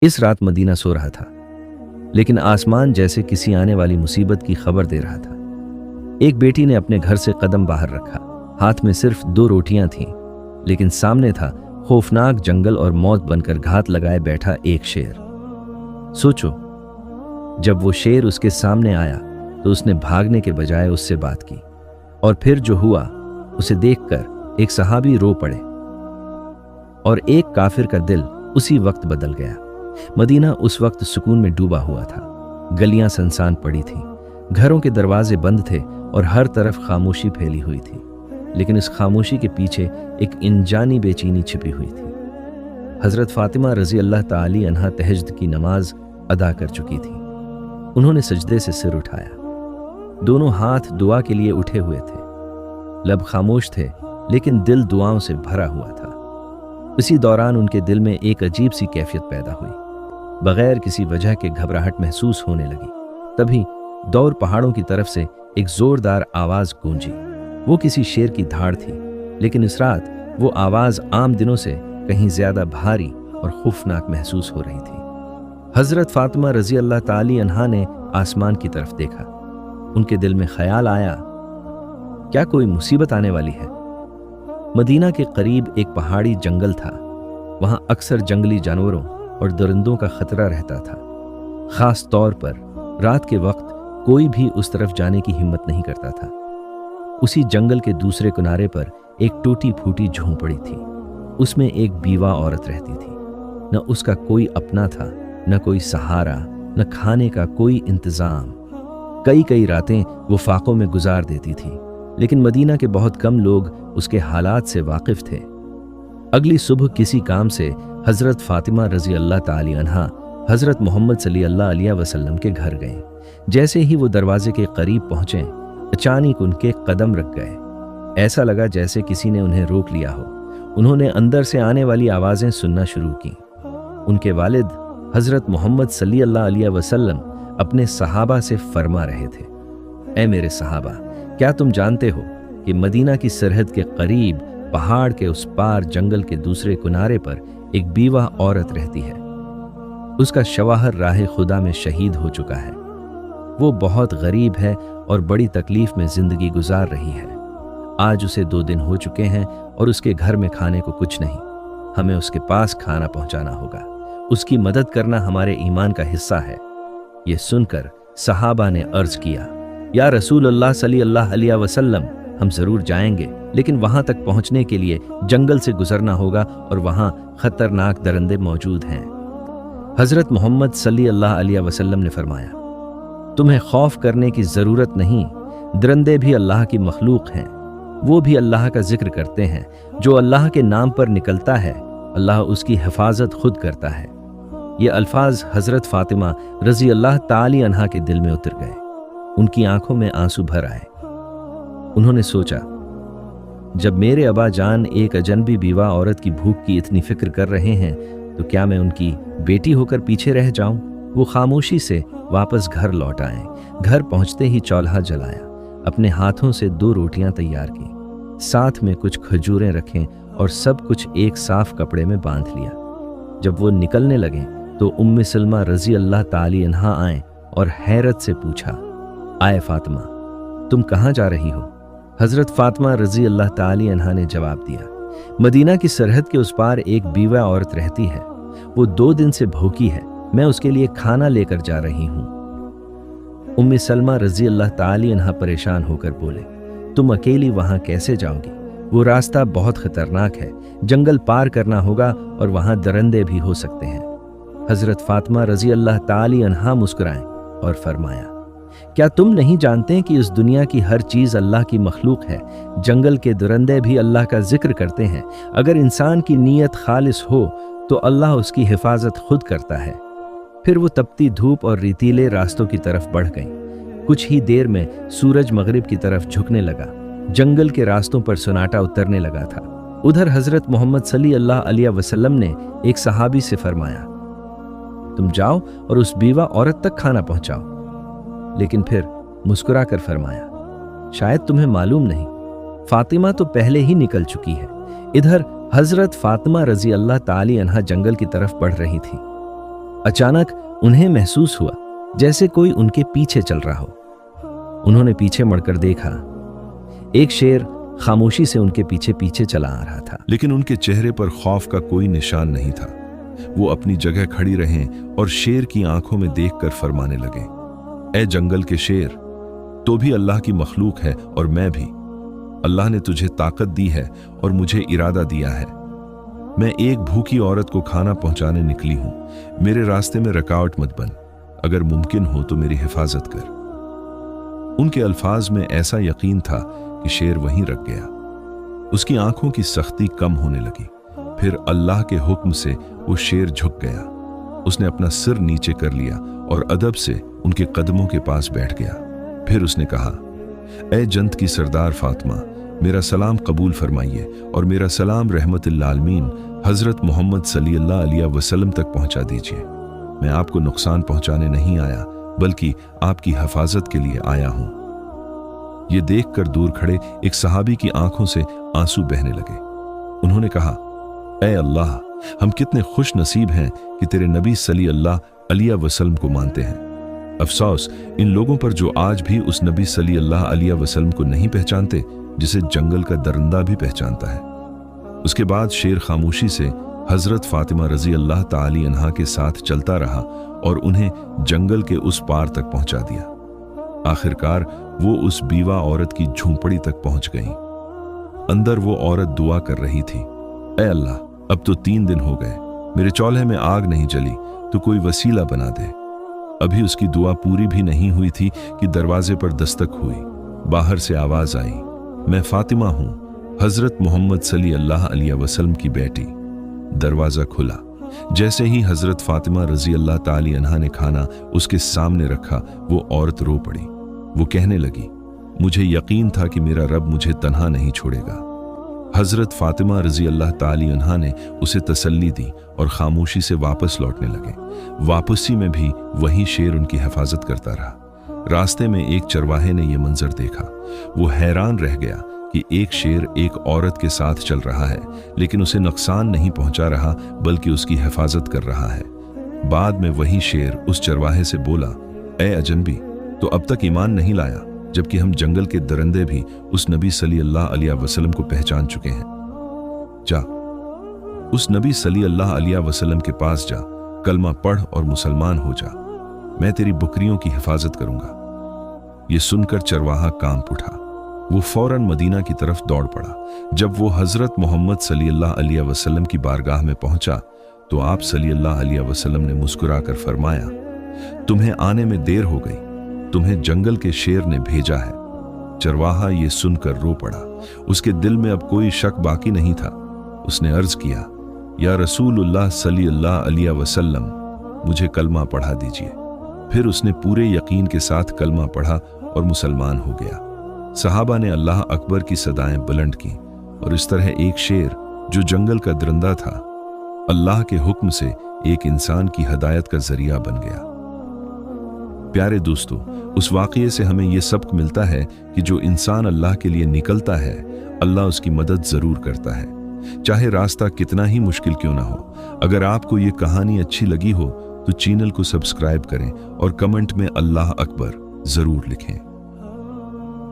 इस रात मदीना सो रहा था, लेकिन आसमान जैसे किसी आने वाली मुसीबत की खबर दे रहा था। एक बेटी ने अपने घर से कदम बाहर रखा। हाथ में सिर्फ 2 रोटियां थीं, लेकिन सामने था खौफनाक जंगल और मौत बनकर घात लगाए बैठा एक शेर। सोचो, जब वो शेर उसके सामने आया तो उसने भागने के बजाय उससे बात की, और फिर जो हुआ उसे देखकर एक सहाबी रो पड़े और एक काफिर का दिल उसी वक्त बदल गया। मदीना उस वक्त सुकून में डूबा हुआ था। गलियां सुनसान पड़ी थीं, घरों के दरवाजे बंद थे और हर तरफ खामोशी फैली हुई थी। लेकिन इस खामोशी के पीछे एक इंजानी बेचैनी छिपी हुई थी। हजरत फातिमा रजी अल्लाह ताली अन्हा तहज्जुद की नमाज अदा कर चुकी थी। उन्होंने सजदे से सिर उठाया, दोनों हाथ दुआ के लिए उठे हुए थे। लब खामोश थे, लेकिन दिल दुआओं से भरा हुआ था। इसी दौरान उनके दिल में एक अजीब सी कैफियत पैदा हुई। बगैर किसी वजह के घबराहट महसूस होने लगी। तभी दौर पहाड़ों की तरफ से एक जोरदार आवाज गूंजी। वो किसी शेर की धाड़ थी, लेकिन इस रात वो आवाज आम दिनों से कहीं ज्यादा भारी और खौफनाक महसूस हो रही थी। हजरत फातिमा रजी अल्लाह ताली अन्हा ने आसमान की तरफ देखा। उनके दिल में ख्याल आया, क्या कोई मुसीबत आने वाली है? मदीना के करीब एक पहाड़ी जंगल था। वहां अक्सर जंगली जानवरों और दरिंदों का खतरा रहता था। खास तौर पर रात के वक्त कोई भी उस तरफ जाने की हिम्मत नहीं करता था। उसी जंगल के दूसरे किनारे पर एक टूटी फूटी झोंपड़ी थी। उसमें एक बीवा औरत रहती थी। न उसका कोई अपना था, न कोई सहारा, न खाने का कोई इंतजाम। कई कई रातें वो फाकों में गुजार देती थी, लेकिन मदीना के बहुत कम लोग उसके हालात से वाकिफ थे। अगली सुबह किसी काम से हजरत फातिमा रजी अल्लाह ताली अन्हा हजरत मोहम्मद सल्लल्लाहु अलैहि वसल्लम के घर गए। जैसे ही वो दरवाजे के करीब पहुंचे, अचानक उनके कदम रुक गए। ऐसा लगा जैसे किसी ने उन्हें रोक लिया हो। उन्होंने अंदर से आने वाली आवाजें सुनना शुरू की। उनके वालिद हजरत मोहम्मद सल्लल्लाहु अलैहि वसल्लम अपने सहाबा से फरमा रहे थे, ऐ मेरे सहाबा, क्या तुम जानते हो कि मदीना की सरहद के करीब पहाड़ के उस पार जंगल के दूसरे किनारे पर एक बीवा औरत रहती है। उसका शवाहर राह खुदा में शहीद हो चुका है। वो बहुत गरीब है और बड़ी तकलीफ में जिंदगी गुजार रही है। आज उसे 2 दिन हो चुके हैं और उसके घर में खाने को कुछ नहीं। हमें उसके पास खाना पहुंचाना होगा। उसकी मदद करना हमारे ईमान का हिस्सा है। ये सुनकर सहाबा ने अर्ज किया, या रसूल अल्लाह सल्लल्लाहु अलैहि वसल्लम, हम जरूर जाएंगे, लेकिन वहां तक पहुंचने के लिए जंगल से गुजरना होगा और वहां खतरनाक दरिंदे मौजूद हैं। हजरत मोहम्मद सल्लल्लाहु अलैहि वसल्लम ने फरमाया, तुम्हें खौफ करने की जरूरत नहीं। दरिंदे भी अल्लाह की मखलूक हैं। वो भी अल्लाह का जिक्र करते हैं। जो अल्लाह के नाम पर निकलता है, अल्लाह उसकी हिफाजत खुद करता है। ये अल्फाज हजरत फातिमा रजी अल्लाह ताली अन्हा के दिल में उतर गए। उनकी आंखों में आंसू भर आए। उन्होंने सोचा, जब मेरे अबा जान एक अजनबी बीवा औरत की भूख की इतनी फिक्र कर रहे हैं, तो क्या मैं उनकी बेटी होकर पीछे रह जाऊं? वो खामोशी से वापस घर लौट आए। घर पहुंचते ही चौल्हा जलाया, अपने हाथों से 2 रोटियां तैयार की, साथ में कुछ खजूरें रखें और सब कुछ एक साफ कपड़े में बांध लिया। जब वो निकलने लगे तो उम्मे सलमा रजी अल्लाह ताली अन्हा आए और हैरत से पूछा, आए फातिमा, तुम कहाँ जा रही हो? हजरत फातिमा रजी अल्लाह ताली अन्हा ने जवाब दिया, मदीना की सरहद के उस पार एक बीवा औरत रहती है। वो 2 दिन से भूखी है। मैं उसके लिए खाना लेकर जा रही हूं। उम्मे सलमा रजी अल्लाह ताली अन्हा परेशान होकर बोले, तुम अकेली वहां कैसे जाओगी? वो रास्ता बहुत खतरनाक है। जंगल पार करना होगा और वहां दरिंदे भी हो सकते हैं। हजरत फातिमा रजी अल्लाह ताली अन्हा मुस्कुराएं और फरमाया, क्या तुम नहीं जानते कि इस दुनिया की हर चीज अल्लाह की मखलूक है? जंगल के दरिंदे भी अल्लाह का जिक्र करते हैं। अगर इंसान की नीयत खालिस हो तो अल्लाह उसकी हिफाजत खुद करता है। फिर वो तपती धूप और रेतीले रास्तों की तरफ बढ़ गईं। कुछ ही देर में सूरज मगरिब की तरफ झुकने लगा। जंगल के रास्तों पर सन्नाटा उतरने लगा था। उधर हजरत मोहम्मद सल्लल्लाहु अलैहि वसल्लम ने एक सहाबी से फरमाया, तुम जाओ और उस बीवा औरत तक खाना पहुंचाओ। लेकिन फिर मुस्कुरा कर फरमाया, शायद तुम्हें मालूम नहीं, फातिमा तो पहले ही निकल चुकी है। इधर हजरत फातिमा रजी अल्लाह ताली अन्हा जंगल की तरफ बढ़ रही थी। अचानक उन्हें महसूस हुआ जैसे कोई उनके पीछे चल रहा हो। उन्होंने पीछे मुड़कर देखा। एक शेर खामोशी से उनके पीछे पीछे चला आ रहा था, लेकिन उनके चेहरे पर खौफ का कोई निशान नहीं था। वो अपनी जगह खड़ी रहें और शेर की आंखों में देखकर फरमाने लगे, ए जंगल के शेर, तो भी अल्लाह की मखलूक है और मैं भी। अल्लाह ने तुझे ताकत दी है और मुझे इरादा दिया है। मैं एक भूखी औरत को खाना पहुंचाने निकली हूं। मेरे रास्ते में रुकावट मत बन। अगर मुमकिन हो तो मेरी हिफाजत कर। उनके अल्फाज में ऐसा यकीन था कि शेर वहीं रख गया। उसकी आंखों की सख्ती कम होने लगी। फिर अल्लाह के हुक्म से वो शेर झुक गया। उसने अपना सिर नीचे कर लिया और अदब से उनके कदमों के पास बैठ गया। फिर उसने कहा, ए जन्नत की सरदार फातिमा, मेरा सलाम कबूल फरमाइए और मेरा सलाम रहमतुल आलमीन हजरत मोहम्मद सल्लल्लाहु अलैहि वसल्लम तक पहुंचा दीजिए। मैं आपको नुकसान पहुंचाने नहीं आया, बल्कि आपकी हिफाजत के लिए आया हूं। ये देखकर दूर खड़े एक सहाबी की आंखों से आंसू बहने लगे। उन्होंने कहा, ए अल्लाह, हम कितने खुश नसीब हैं कि तेरे नबी सल्लल्लाहु अलैहि वसल्लम को मानते हैं। अफसोस इन लोगों पर जो आज भी उस नबी सल्लल्लाहु अलैहि वसल्लम को नहीं पहचानते, जिसे जंगल का दरिंदा भी पहचानता है। उसके बाद शेर खामोशी से हजरत फातिमा रजी अल्लाह ताली अन्हा के साथ चलता रहा और उन्हें जंगल के उस पार तक पहुंचा दिया। आखिरकार वो उस बीवा औरत की झोंपड़ी तक पहुंच गई। अंदर वो औरत दुआ कर रही थी, ए अल्लाह, अब तो 3 दिन हो गए, मेरे चौल्हे में आग नहीं जली, तो कोई वसीला बना दे। अभी उसकी दुआ पूरी भी नहीं हुई थी कि दरवाजे पर दस्तक हुई। बाहर से आवाज आई, मैं फातिमा हूं, हजरत मोहम्मद सल्लल्लाहु अलैहि वसल्लम की बेटी। दरवाजा खुला। जैसे ही हजरत फातिमा रजी अल्लाह ताली अन्हा ने खाना उसके सामने रखा, वो औरत रो पड़ी। वो कहने लगी, मुझे यकीन था कि मेरा रब मुझे तन्हा नहीं छोड़ेगा। हजरत फातिमा रजी अल्लाह ताली अन्हा ने उसे तसल्ली दी और खामोशी से वापस लौटने लगे। वापसी में भी वही शेर उनकी हिफाजत करता रहा। रास्ते में एक चरवाहे ने यह मंजर देखा। वो हैरान रह गया कि एक शेर एक औरत के साथ चल रहा है, लेकिन उसे नुकसान नहीं पहुंचा रहा, बल्कि उसकी हिफाजत कर रहा है। बाद में वही शेर उस चरवाहे से बोला, ए अजनबी, तो अब तक ईमान नहीं लाया, जबकि हम जंगल के दरिंदे भी उस नबी सल्लल्लाहु अलैहि वसल्लम को पहचान चुके हैं। जा, उस नबी सल्लल्लाहु अलैहि वसल्लम के पास जा, कलमा पढ़ और मुसलमान हो जा। मैं तेरी बकरियों की हिफाजत करूंगा। ये सुनकर चरवाहा कांप उठा। वो फौरन मदीना की तरफ दौड़ पड़ा। जब वो हजरत मोहम्मद सल्लल्लाहु अलैहि वसल्लम की बारगाह में पहुंचा तो आप सल्लल्लाहु अलैहि वसल्लम ने मुस्कुराकर फरमाया, तुम्हें आने में देर हो गई, तुम्हें जंगल के शेर ने भेजा है। चरवाहा ये सुनकर रो पड़ा। उसके दिल में अब कोई शक बाकी नहीं था। उसने अर्ज किया, या रसूलुल्लाह सल्लल्लाहु अलैहि वसल्लम, मुझे कलमा पढ़ा दीजिए। फिर उसने पूरे यकीन के साथ कलमा पढ़ा और मुसलमान हो गया। सहाबा ने अल्लाह अकबर की सदाएं बुलंद की और इस तरह एक शेर जो जंगल का दरिंदा था, अल्लाह के हुक्म से एक इंसान की हदायत का जरिया बन गया। प्यारे दोस्तों, उस वाक़ये से हमें यह सबक मिलता है कि जो इंसान अल्लाह के लिए निकलता है, अल्लाह उसकी मदद जरूर करता है, चाहे रास्ता कितना ही मुश्किल क्यों ना हो। अगर आपको ये कहानी अच्छी लगी हो तो चैनल को सब्सक्राइब करें और कमेंट में अल्लाह अकबर जरूर लिखें।